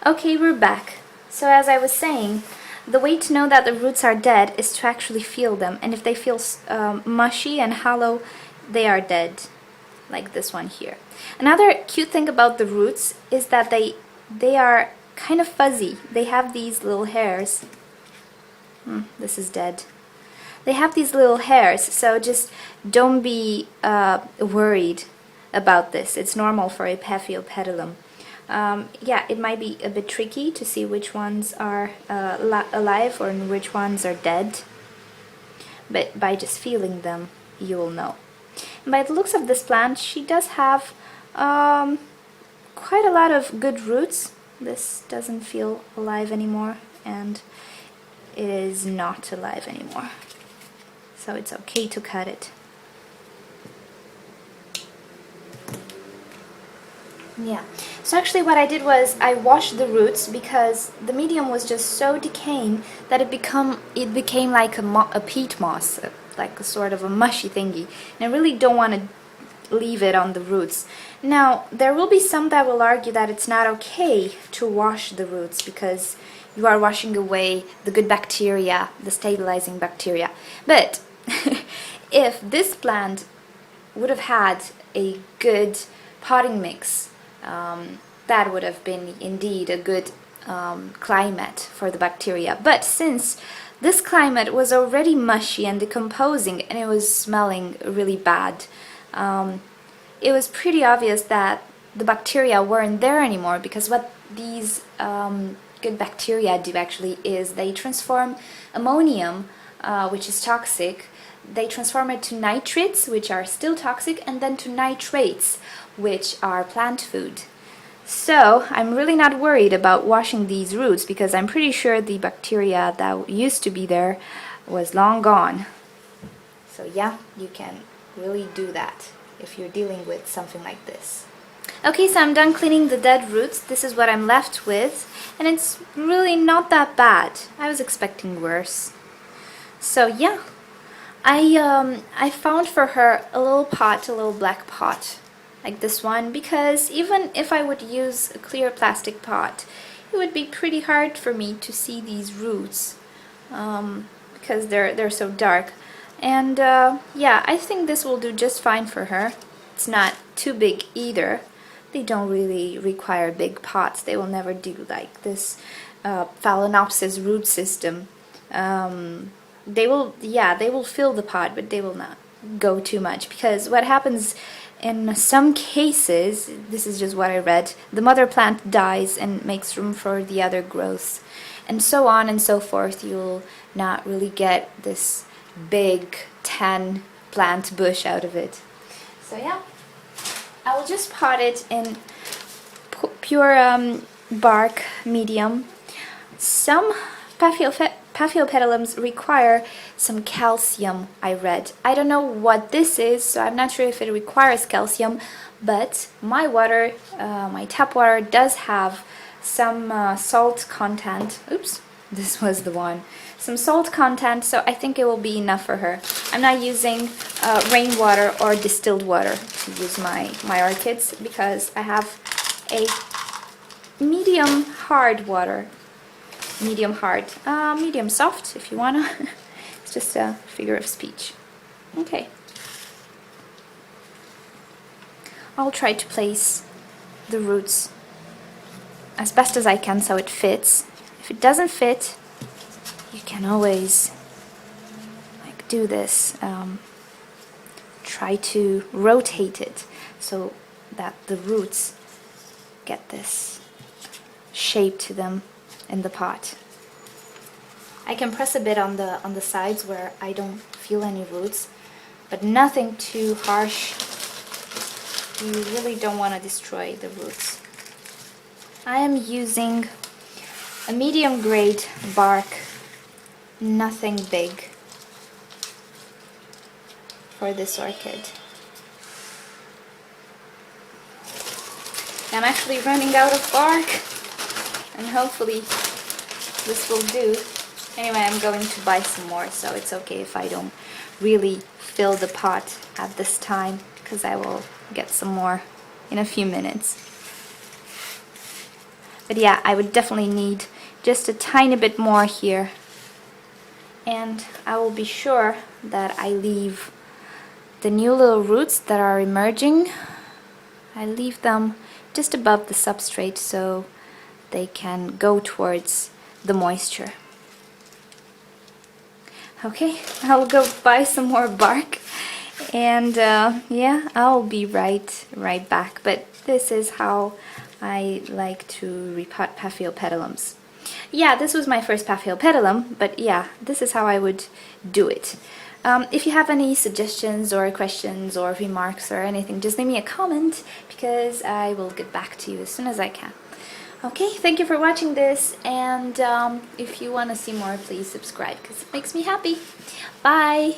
Okay, we're back. So as I was saying, the way to know that the roots are dead is to actually feel them. And if they feel mushy and hollow, they are dead, like this one here. Another cute thing about the roots is that they are kind of fuzzy. They have these little hairs. This is dead. They have these little hairs, so just don't be worried about this. It's normal for a Paphiopedilum. Yeah, it might be a bit tricky to see which ones are alive or which ones are dead, but by just feeling them, you will know. And by the looks of this plant, she does have quite a lot of good roots. This doesn't feel alive anymore, and it is not alive anymore. So it's okay to cut it. Yeah, so actually what I did was I washed the roots because the medium was just so decaying that it became like a peat moss, like a sort of a mushy thingy, and I really don't want to leave it on the roots. Now, there will be some that will argue that it's not okay to wash the roots because you are washing away the good bacteria, the stabilizing bacteria. But if this plant would have had a good potting mix, that would have been indeed a good climate for the bacteria. But since this climate was already mushy and decomposing and it was smelling really bad, it was pretty obvious that the bacteria weren't there anymore, because what these good bacteria do actually is they transform ammonium, which is toxic, they transform it to nitrates, which are still toxic, and then to nitrates, which are plant food. So I'm really not worried about washing these roots because I'm pretty sure the bacteria that used to be there was long gone. So yeah, you can really do that if you're dealing with something like this. Okay, so I'm done cleaning the dead roots. This is what I'm left with, and it's really not that bad. I was expecting worse. So yeah, I found for her a little pot, a little black pot, like this one, because even if I would use a clear plastic pot, it would be pretty hard for me to see these roots, because they're so dark. And yeah, I think this will do just fine for her. It's not too big either. They don't really require big pots. They will never do like this Phalaenopsis root system. They will fill the pot, but they will not go too much, because what happens in some cases, this is just what I read, the mother plant dies and makes room for the other growths, and so on and so forth. You'll not really get this big 10 plant bush out of it. So yeah, I will just pot it in pure bark medium. Some Paphiopedilums require some calcium, I read. I don't know what this is, so I'm not sure if it requires calcium, but my water, my tap water, does have some salt content. Oops, this was the one. Some salt content, so I think it will be enough for her. I'm not using rainwater or distilled water to use my orchids, because I have a medium hard water. Medium hard, medium soft if you wanna. It's just a figure of speech. Okay. I'll try to place the roots as best as I can so it fits. If it doesn't fit, you can always like do this. Try to rotate it so that the roots get this shape to them in the pot. I can press a bit on the sides where I don't feel any roots, but nothing too harsh. You really don't want to destroy the roots. I am using a medium grade bark, nothing big, for this orchid. I'm actually running out of bark, and hopefully this will do. Anyway, I'm going to buy some more, so it's okay if I don't really fill the pot at this time, because I will get some more in a few minutes. But yeah, I would definitely need just a tiny bit more here. And I will be sure that I leave the new little roots that are emerging, I leave them just above the substrate so they can go towards the moisture. Okay, I'll go buy some more bark, and yeah, I'll be right back. But this is how I like to repot Paphiopedilums. Yeah, this was my first Paphiopedilum, but yeah, this is how I would do it. If you have any suggestions or questions or remarks or anything, just leave me a comment, because I will get back to you as soon as I can. Okay, thank you for watching this, and if you want to see more, please subscribe, because it makes me happy. Bye!